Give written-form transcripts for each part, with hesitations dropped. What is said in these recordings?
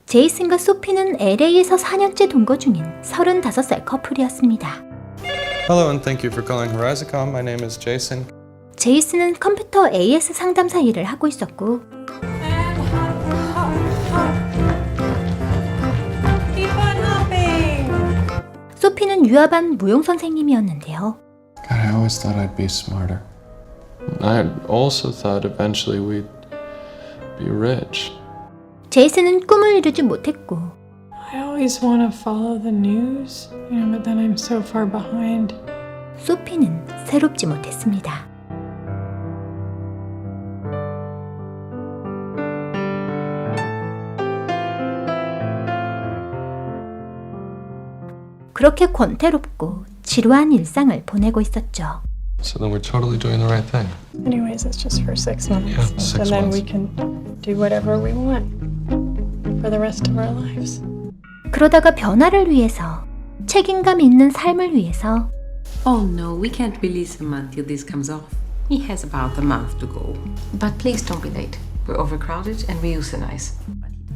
제이슨과 소피는 LA에서 4년째 동거 중인 35살 커플이었습니다. Hello and thank you for calling Horizicom. My name is Jason. 제이슨은 컴퓨터 AS 상담사 일을 하고 있었고 소피는 유아반 무용 선생님이었는데요. God, I always thought I'd be smarter. I also thought eventually we'd be rich. 제이슨은 꿈을 이루지 못했고 I always want to follow the news, but then I'm so far behind. 소피는 새롭지 못했습니다. 그렇게 권태롭고 지루한 일상을 보내고 있었죠. So then we're totally doing the right thing. Anyways, it's just for 6 months. Yeah, 6 and then months. we can do whatever we want for the rest of our lives. 그러다가 변화를 위해서, 책임감 있는 삶을 위해서 Oh no, we can't release him until this comes off. He has about a month to go. But please don't be late. We're overcrowded and we euthanize.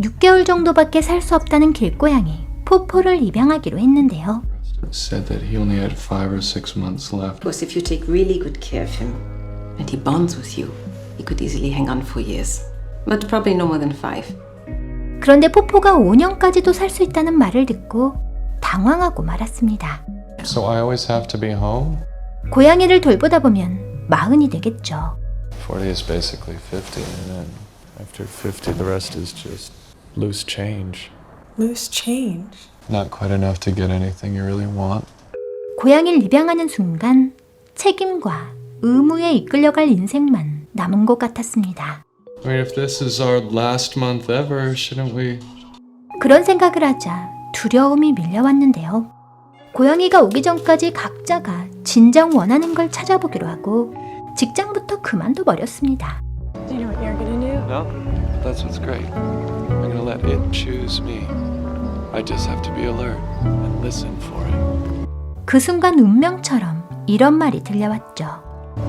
6개월 정도밖에 살 수 없다는 길고양이 포포를 입양하기로 했는데요. It said that he only had 5 or 6 months left. Because if you take really good care of him and he bonds with you, he could easily hang on for years. But probably no more than 5. 그런데 포포가 5년까지도 살 수 있다는 말을 듣고 당황하고 말았습니다. So I always have to be home? 고양이를 돌보다 보면 40이 되겠죠. 40 is basically 50, and then after 50, the rest is just loose change. Loose change. Not quite enough to get anything you really want. 고양이를 입양하는 순간 책임과 의무에 이끌려갈 인생만 남은 것 같았습니다. I mean, if this is our last month ever, shouldn't we? 그런 생각을 하자 두려움이 밀려왔는데요. 고양이가 오기 전까지 각자가 진정 원하는 걸 찾아보기로 하고 직장부터 그만둬 버렸습니다. Do you know what you're gonna do? No, but that's what's great. I'm gonna let it choose me. I just have to be alert and listen for it. 그 순간 운명처럼 이런 말이 들려왔죠.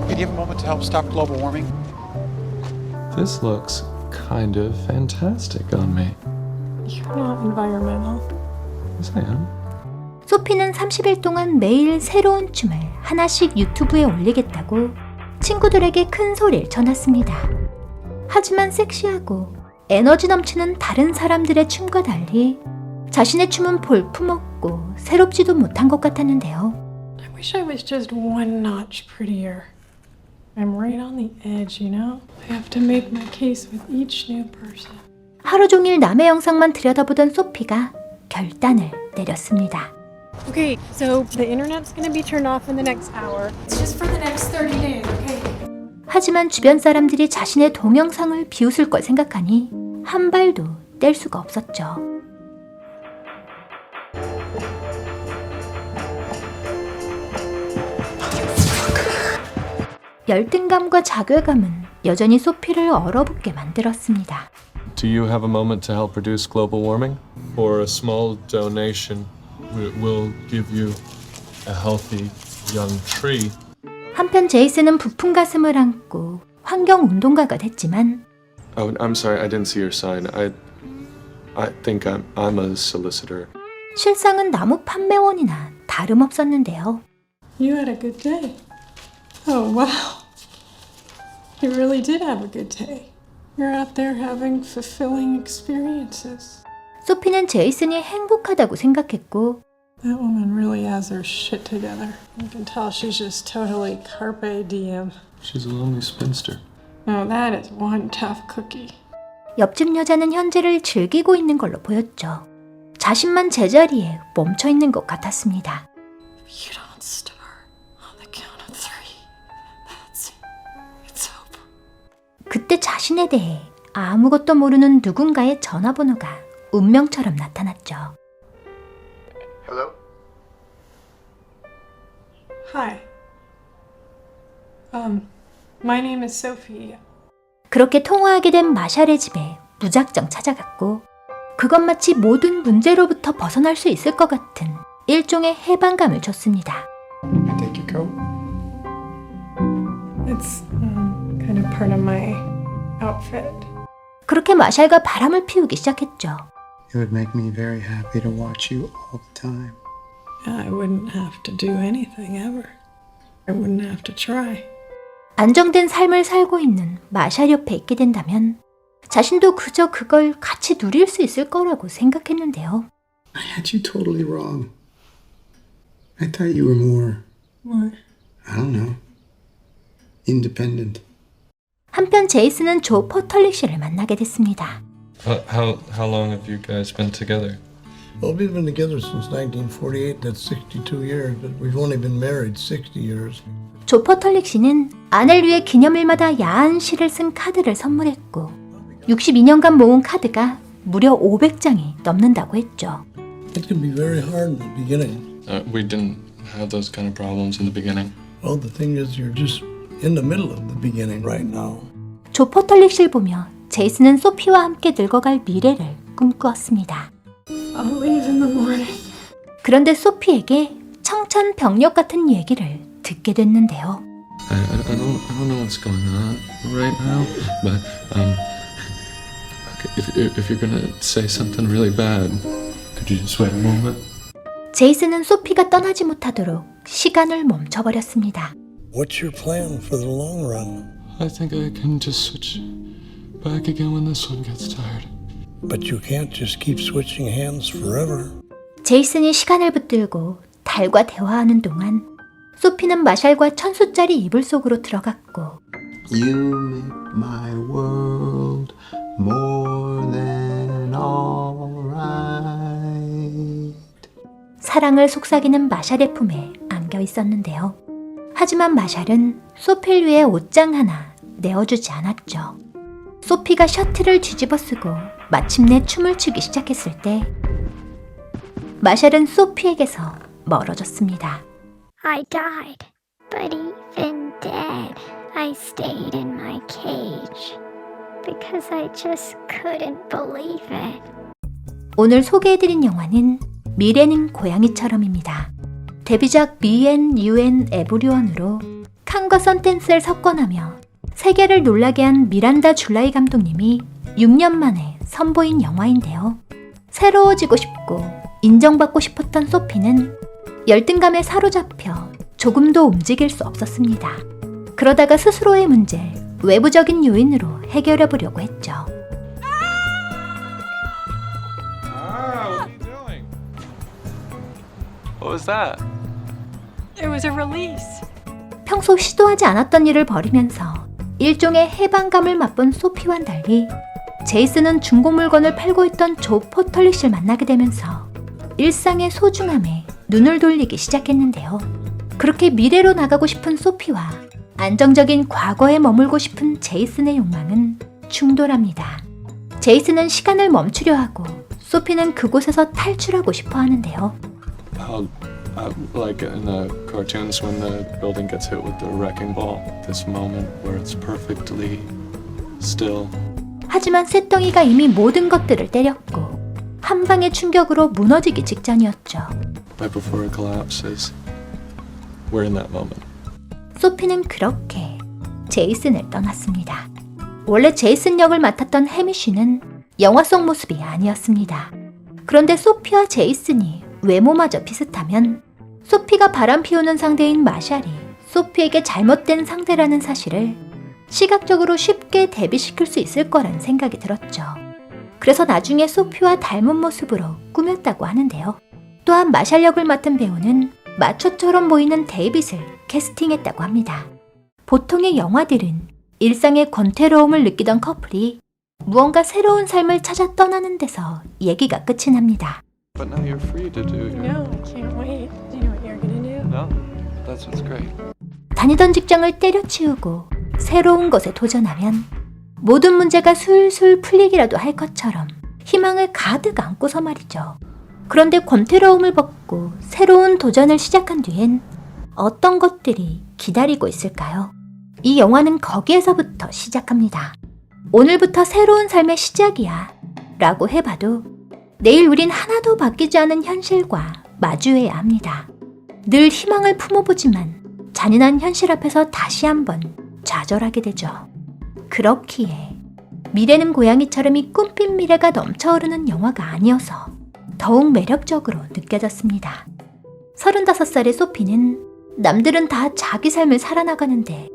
Can you have a moment to help stop global warming? This looks kind of fantastic on me. You're not environmental. Yes, I am. 소피는 30일 동안 매일 새로운 춤을 하나씩 유튜브에 올리겠다고 친구들에게 큰 소리를 쳐놨습니다. 하지만 섹시하고 에너지 넘치는 다른 사람들의 춤과 달리 자신의 춤은 볼품없고 새롭지도 못한 것 같았는데요. I wish I was just one notch prettier. I'm right on the edge, you know? I have to make my case with each new person. 하루 종일 남의 영상만 들여다보던 소피가 결단을 내렸습니다. Okay, so the internet's gonna be turned off in the next hour. It's just for the next 30 days, okay? 하지만 주변 사람들이 자신의 동영상을 비웃을 걸 생각하니 한 발도 뗄 수가 없었죠. 열등감과 자괴감은 여전히 소피를 얼어붙게 만들었습니다. Do you have a moment to help reduce global warming? For a small donation, we'll give you a healthy young tree. 한편 제이슨은 부푼 가슴을 안고 환경운동가가 됐지만 Oh, I'm sorry, I didn't see your sign. I think I'm a solicitor. 실상은 나무 판매원이나 다름없었는데요. You had a good day. Oh, wow. You really did have a good day. You're out there having fulfilling experiences. 소피는 제이슨이 행복하다고 생각했고 That woman really has her shit together. You can tell she's just totally carpe diem. She's a lonely spinster. Now that is one tough cookie. 옆집 여자는 현재를 즐기고 있는 걸로 보였죠. 자신만 제자리에 멈춰 있는 것 같았습니다. If you don't start on the count of 3, that's it. It's over. 그때 자신에 대해 아무것도 모르는 누군가의 전화번호가 운명처럼 나타났죠. Hello? Hi. My name is Sophie. 그렇게 통화하게 된 마샬의 집에 무작정 찾아갔고 그건 마치 모든 문제로부터 벗어날 수 있을 것 같은 일종의 해방감을 줬습니다. Can I take your coat? It's kind of part of my outfit. 그렇게 마샬과 바람을 피우기 시작했죠. It would make me very happy to watch you all the time. I wouldn't have to do anything ever. I wouldn't have to try. 안정된 삶을 살고 있는 마샬 옆에 있게 된다면 자신도 그저 그걸 같이 누릴 수 있을 거라고 생각했는데요. I had you totally wrong. I thought you were more, What? I don't know, independent. 한편 제이슨은 조 포털릭 씨를 만나게 됐습니다. How long have you guys been together? Well, we've been together since 1948. That's 62 years, but we've only been married 60 years. 조 포털릭 씨는 아내를 위해 기념일마다 야한 시를 쓴 카드를 선물했고 62년간 모은 카드가 무려 500장이 넘는다고 했죠. It can be very hard in the beginning. We didn't have those kind of problems in the beginning. Well, the thing is, you're just in the middle of the beginning right now. 조 포털릭 씨를 보며 제이슨은 소피와 함께 늙어갈 미래를 꿈꾸었습니다. I'll leave in the morning. 그런데 소피에게 청천벽력 같은 얘기를 듣게 됐는데요. I don't know what's going on right now, but if you're gonna say something really bad, could you just wait a moment? 제이슨은 소피가 떠나지 못하도록 시간을 멈춰버렸습니다. What's your plan for the long run? I think I can just switch back again when this one gets tired. But you can't just keep switching hands forever. 제이슨이 시간을 붙들고 달과 대화하는 동안 소피는 마샬과 1000수짜리 이불 속으로 들어갔고 You make my world more than alright. 사랑을 속삭이는 마샬의 품에 안겨 있었는데요. 하지만 마샬은 소피를 위해 옷장 하나 내어주지 않았죠. 소피가 셔츠를 뒤집어 쓰고 마침내 춤을 추기 시작했을 때 마샬은 소피에게서 멀어졌습니다. I died, but even dead, I stayed in my cage because I just couldn't believe it. 오늘 소개해드린 영화는 미래는 고양이처럼입니다. 데뷔작 Me and You and Everyone으로 칸과 선댄스를 석권하며 세계를 놀라게 한 미란다 줄라이 감독님이 6년 만에 선보인 영화인데요. 새로워지고 싶고 인정받고 싶었던 소피는 열등감에 사로잡혀 조금도 움직일 수 없었습니다. 그러다가 스스로의 문제를 외부적인 요인으로 해결해 보려고 했죠. What are you doing? What was that? It was a release. 평소 시도하지 않았던 일을 벌이면서 일종의 해방감을 맛본 소피와는 달리 제이슨은 중고 물건을 팔고 있던 조 포털릭 씨를 만나게 되면서 일상의 소중함에 눈을 돌리기 시작했는데요. 그렇게 미래로 나가고 싶은 소피와 안정적인 과거에 머물고 싶은 제이슨의 욕망은 충돌합니다. 제이슨은 시간을 멈추려 하고 소피는 그곳에서 탈출하고 싶어 하는데요. Like in the cartoons when the building gets hit with the wrecking ball, this moment where it's perfectly still. 하지만 쇳덩이가 이미 모든 것들을 때렸고 한 방의 충격으로 무너지기 직전이었죠. Right before it collapses, we're in that moment. 소피는 그렇게 제이슨을 떠났습니다. 원래 제이슨 역을 맡았던 해미 씨는 영화 속 모습이 아니었습니다. 그런데 소피와 제이슨이 외모마저 비슷하면 소피가 바람 피우는 상대인 마샬이 소피에게 잘못된 상대라는 사실을 시각적으로 쉽게 대비시킬 수 있을 거란 생각이 들었죠. 그래서 나중에 소피와 닮은 모습으로 꾸몄다고 하는데요. 또한 마샬 역을 맡은 배우는 마초처럼 보이는 데이빗을 캐스팅했다고 합니다. 보통의 영화들은 일상의 권태로움을 느끼던 커플이 무언가 새로운 삶을 찾아 떠나는 데서 얘기가 끝이 납니다. But now you're free to do your... No, I can't wait. Do you know what you're gonna do? No? That's what's great. 다니던 직장을 때려치우고 새로운 것에 도전하면 모든 문제가 술술 풀리기라도 할 것처럼 희망을 가득 안고서 말이죠. 그런데 권태로움을 벗고 새로운 도전을 시작한 뒤엔 어떤 것들이 기다리고 있을까요? 이 영화는 거기에서부터 시작합니다. 오늘부터 새로운 삶의 시작이야 라고 해봐도 내일 우린 하나도 바뀌지 않은 현실과 마주해야 합니다. 늘 희망을 품어보지만 잔인한 현실 앞에서 다시 한번 좌절하게 되죠. 그렇기에 미래는 고양이처럼 이 꿈빛 미래가 넘쳐흐르는 영화가 아니어서 더욱 매력적으로 느껴졌습니다. 35살의 소피는 남들은 다 자기 삶을 살아나가는데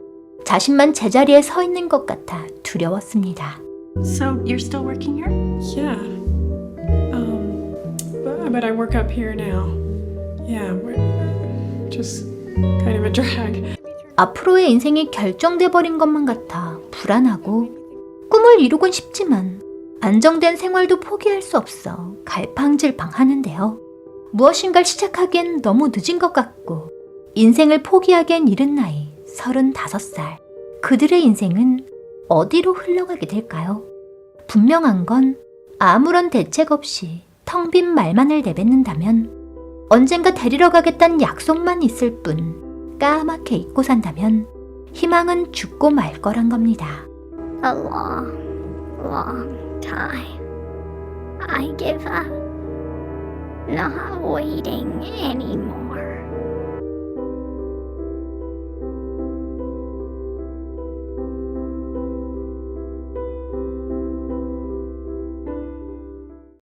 자신만 제자리에 서 있는 것 같아 두려웠습니다. So you're still working here? Yeah. But I work up here now. Yeah, we're just kind of a drag. 앞으로의 인생이 결정돼 버린 것만 같아 불안하고 꿈을 이루곤 싶지만 안정된 생활도 포기할 수 없어 갈팡질팡하는데요. 무엇인가를 시작하기엔 너무 늦은 것 같고 인생을 포기하기엔 이른 나이 35살. 그들의 인생은 어디로 흘러가게 될까요? 분명한 건 아무런 대책 없이 텅 빈 말만을 내뱉는다면 언젠가 데리러 가겠다는 약속만 있을 뿐 까맣게 잊고 산다면 희망은 죽고 말 거란 겁니다. A long, long time. I give up. Not waiting anymore.